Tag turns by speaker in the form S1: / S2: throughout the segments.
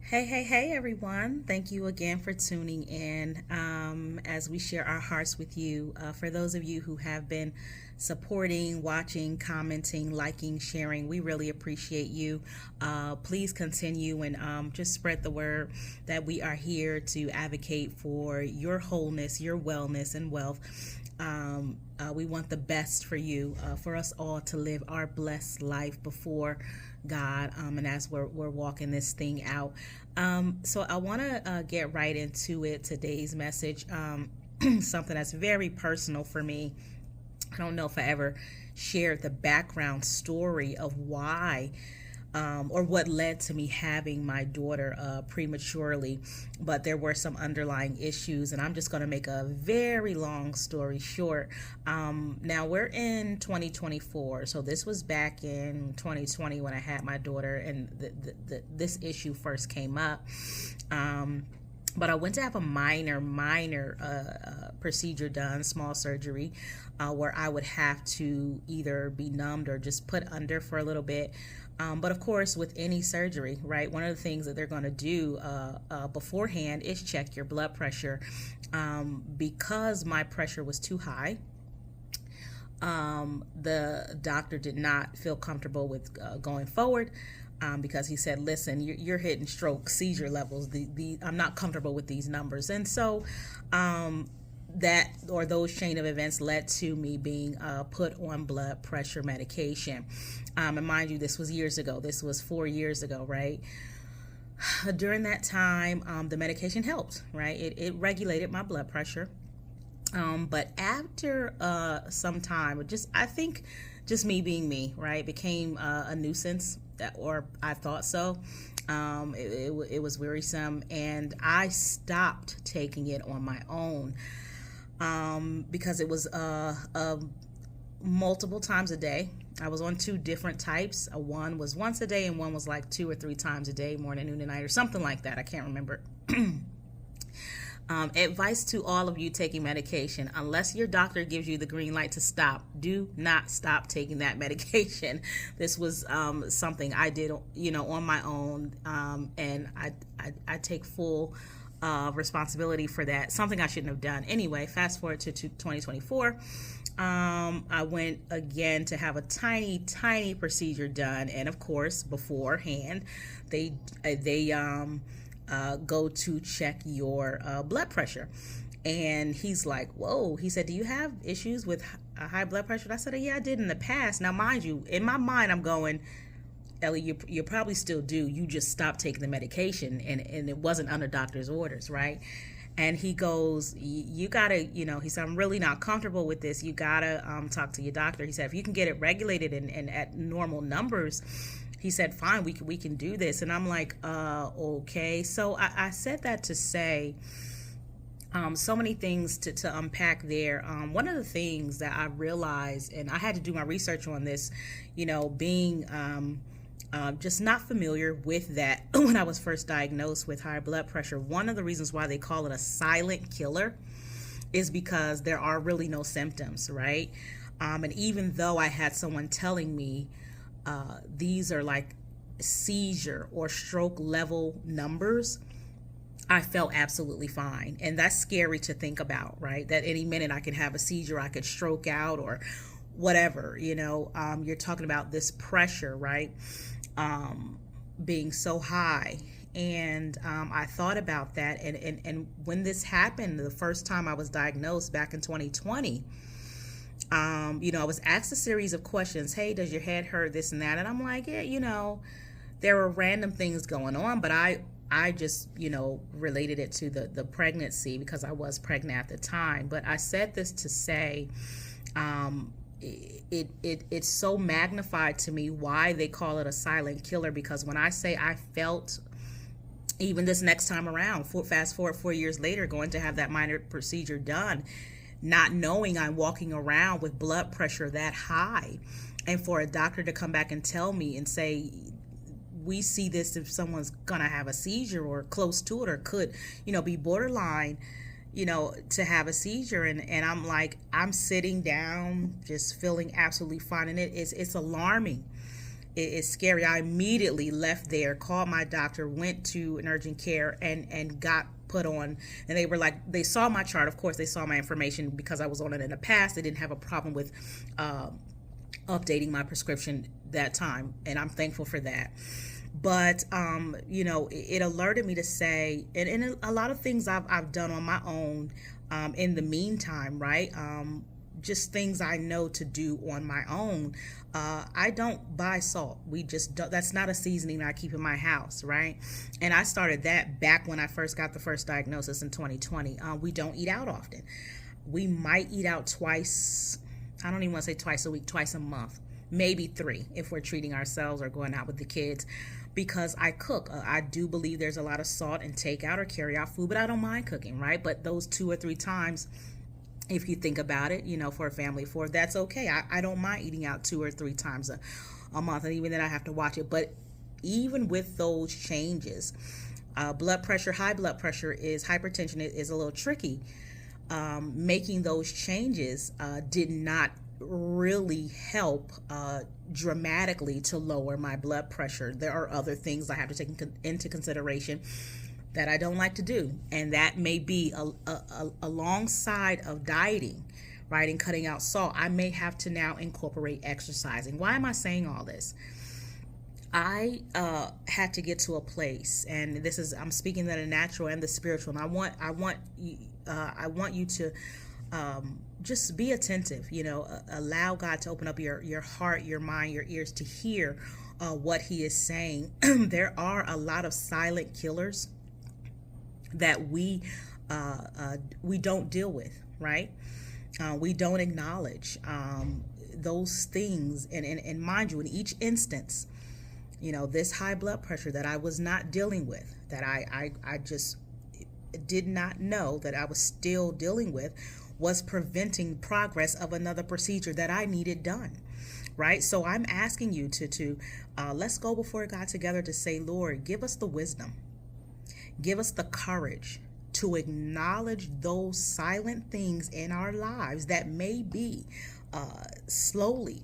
S1: Hey, everyone. Thank you again for tuning in as we share our hearts with you. For those of you who have been supporting, watching, commenting, liking, sharing, we really appreciate you. Please continue and just spread the word that we are here to advocate for your wholeness, your wellness, and wealth. We want the best for you, for us all to live our blessed life before God, and as we're walking this thing out. So I want to get right into it. Today's message, something that's very personal for me. I don't know if I ever shared the background story of why or what led to me having my daughter prematurely, but there were some underlying issues, and I'm just going to make a very long story short. Now we're in 2024, so this was back in 2020 when I had my daughter, and this issue first came up. But I went to have a minor procedure done, small surgery, where I would have to either be numbed or just put under for a little bit. But of course, with any surgery, right, one of the things that they're going to do beforehand is check your blood pressure. Because my pressure was too high, the doctor did not feel comfortable with going forward. Because he said, listen, you're hitting stroke seizure levels. I'm not comfortable with these numbers. And so those chain of events led to me being put on blood pressure medication. And mind you, this was years ago. This was 4 years ago, right? During that time, the medication helped, right? It regulated my blood pressure. But after some time, I think just me being me, right, became a nuisance, or I thought so. It was wearisome, and I stopped taking it on my own because it was multiple times a day. I was on two different types. One was once a day, and one was like 2 or 3 times a day, morning, noon, and night, or something like that. I can't remember. Advice to all of you taking medication: unless your doctor gives you the green light to stop, do not stop taking that medication. This was something I did, on my own, and I take full responsibility for that. Something I shouldn't have done. Anyway, fast forward to 2024. I went again to have a tiny procedure done, and of course, beforehand, they go to check your blood pressure. And he's like, whoa. He said, do you have issues with high blood pressure? And I said, yeah, I did in the past. Now, mind you, in my mind, I'm going, Ellie, you probably still do. You just stopped taking the medication, and it wasn't under doctor's orders, right? And he goes, you gotta, he said, I'm really not comfortable with this. You gotta talk to your doctor. He said, if you can get it regulated and at normal numbers, he said, fine, we can do this. And I'm like, okay. So I said that to say, so many things to unpack there. One of the things that I realized, and I had to do my research on this, being just not familiar with that when I was first diagnosed with high blood pressure. One of the reasons why they call it a silent killer is because there are really no symptoms, right? And even though I had someone telling me these are like seizure or stroke level numbers, I felt absolutely fine. And that's scary to think about, right? That any minute I could have a seizure, I could stroke out or whatever, you're talking about this pressure, right? Being so high. And I thought about that. And when this happened, the first time I was diagnosed back in 2020, I was asked a series of questions. Hey, does your head hurt? This and that. And I'm like, yeah, there were random things going on, but I just, related it to the pregnancy because I was pregnant at the time. But I said this to say, it's so magnified to me why they call it a silent killer, because when I say I felt, even this next time around, fast forward 4 years later, going to have that minor procedure done, not knowing I'm walking around with blood pressure that high, and for a doctor to come back and tell me and say, we see this if someone's gonna have a seizure or close to it, or could, be borderline, to have a seizure. And I'm like, I'm sitting down, just feeling absolutely fine. And it's alarming. It's scary. I immediately left there, called my doctor, went to an urgent care, and got put on. And they were like, they saw my chart. Of course, they saw my information because I was on it in the past. They didn't have a problem with updating my prescription that time, and I'm thankful for that. But it alerted me to say, and a lot of things I've done on my own in the meantime, right? Just things I know to do on my own. I don't buy salt. We just don't, that's not a seasoning I keep in my house, right? And I started that back when I first got the first diagnosis in 2020. We don't eat out often. We might eat out twice. I don't even want to say twice a week, twice a month, maybe 3 if we're treating ourselves or going out with the kids, because I cook. I do believe there's a lot of salt in takeout or carry out food, but I don't mind cooking, right? But those 2 or 3 times, if you think about it, for a family of 4, that's okay. I don't mind eating out 2 or 3 times a month, and even then I have to watch it. But even with those changes, blood pressure, high blood pressure is hypertension is a little tricky. Making those changes did not really help dramatically to lower my blood pressure. There are other things I have to take into consideration that I don't like to do, and that may be alongside of dieting, right, and cutting out salt. I may have to now incorporate exercising. Why am I saying all this? I had to get to a place, and I'm speaking that the natural and the spiritual, and I want you to just be attentive, allow God to open up your heart, your mind, your ears to hear what he is saying. There are a lot of silent killers that we don't deal with, right? We don't acknowledge those things, and mind you, in each instance, this high blood pressure that I was not dealing with, that I just did not know that I was still dealing with, was preventing progress of another procedure that I needed done, right? So I'm asking you to let's go before God together to say, Lord, give us the wisdom, give us the courage to acknowledge those silent things in our lives that may be slowly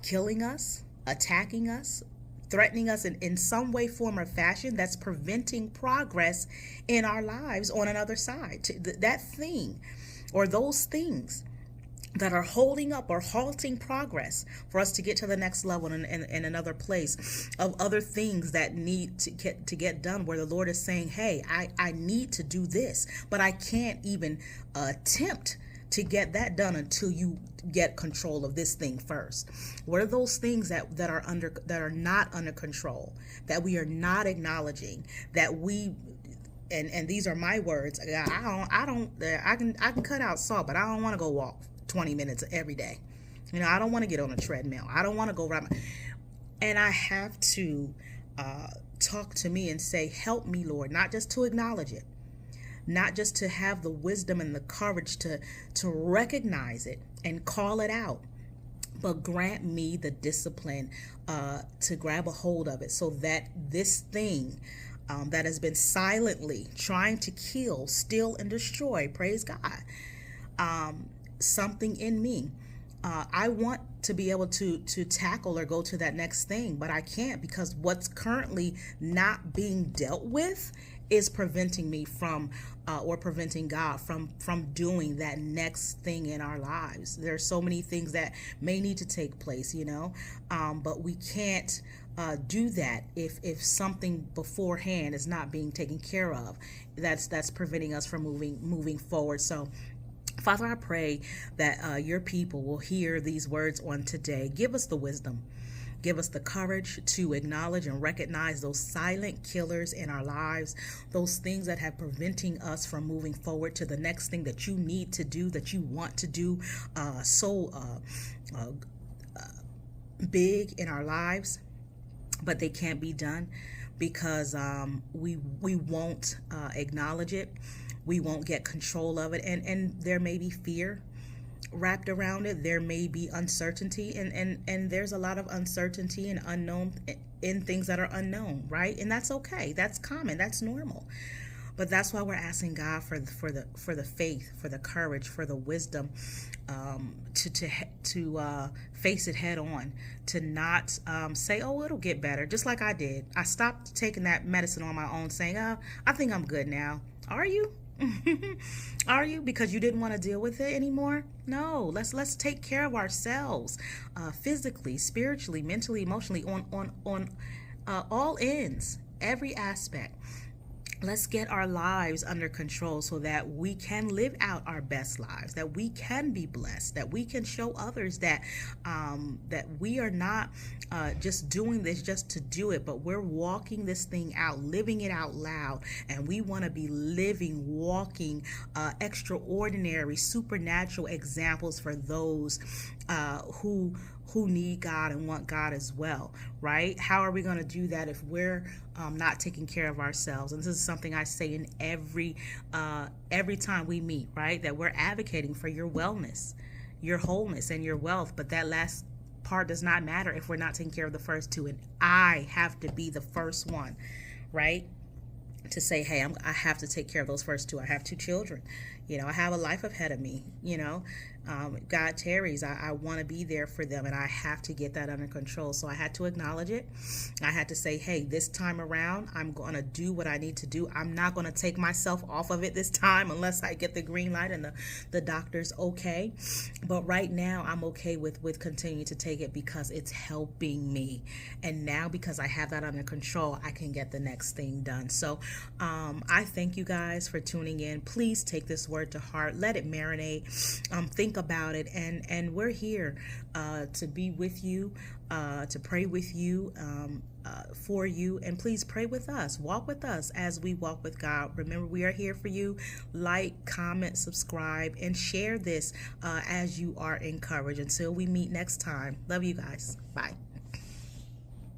S1: killing us, attacking us, threatening us in some way, form, or fashion, that's preventing progress in our lives on another side. That thing or those things that are holding up or halting progress for us to get to the next level in another place, of other things that need to get done, where the Lord is saying, hey, I need to do this, but I can't even attempt to get that done until you get control of this thing first. What are those things that are not under control, that we are not acknowledging, that we and these are my words. I can cut out salt, but I don't want to go walk 20 minutes every day. I don't want to get on a treadmill. I don't want to go run. And I have to talk to me and say, help me, Lord, not just to acknowledge it, not just to have the wisdom and the courage to recognize it and call it out, but grant me the discipline to grab a hold of it, so that this thing that has been silently trying to kill, steal, and destroy, praise God, something in me. I want to be able to tackle or go to that next thing, but I can't, because what's currently not being dealt with is preventing me from or preventing God from doing that next thing in our lives. There's so many things that may need to take place, but we can't do that if something beforehand is not being taken care of. That's preventing us from moving forward. So Father, I pray that your people will hear these words on today. Give us the wisdom. Give us the courage to acknowledge and recognize those silent killers in our lives, those things that have preventing us from moving forward to the next thing that you need to do, that you want to do big in our lives, but they can't be done because we won't acknowledge it. We won't get control of it, and there may be fear wrapped around it. There may be uncertainty, and there's a lot of uncertainty and unknown in things that are unknown, right? And that's okay. That's common. That's normal. But that's why we're asking God for the faith, for the courage, for the wisdom, to face it head on, to not say, oh, it'll get better, just like I did. I stopped taking that medicine on my own, saying, I think I'm good now. Are you? Are you? Because you didn't want to deal with it anymore? No, let's take care of ourselves, physically, spiritually, mentally, emotionally, on all ends, every aspect. Let's get our lives under control so that we can live out our best lives, that we can be blessed, that we can show others that that we are not just doing this just to do it, but we're walking this thing out, living it out loud, and we want to be living, walking, extraordinary, supernatural examples for those who need God and want God as well, right? How are we going to do that if we're not taking care of ourselves? And this is something I say in every time we meet, right? That we're advocating for your wellness, your wholeness, and your wealth. But that last part does not matter if we're not taking care of the first two. And I have to be the first one, right? To say, hey, I have to take care of those first two. I have 2 children. I have a life ahead of me. God tarries. I want to be there for them, and I have to get that under control. So I had to acknowledge it. I had to say, hey, this time around, I'm going to do what I need to do. I'm not going to take myself off of it this time unless I get the green light and the doctor's okay. But right now, I'm okay with continuing to take it because it's helping me. And now, because I have that under control, I can get the next thing done. So I thank you guys for tuning in. Please take this word to heart. Let it marinate. Think about it, and we're here to be with you, to pray with you, for you, and please pray with us. Walk with us as we walk with God. Remember, we are here for you. Like, comment, subscribe, and share this as you are encouraged. Until we meet next time, love you guys. Bye.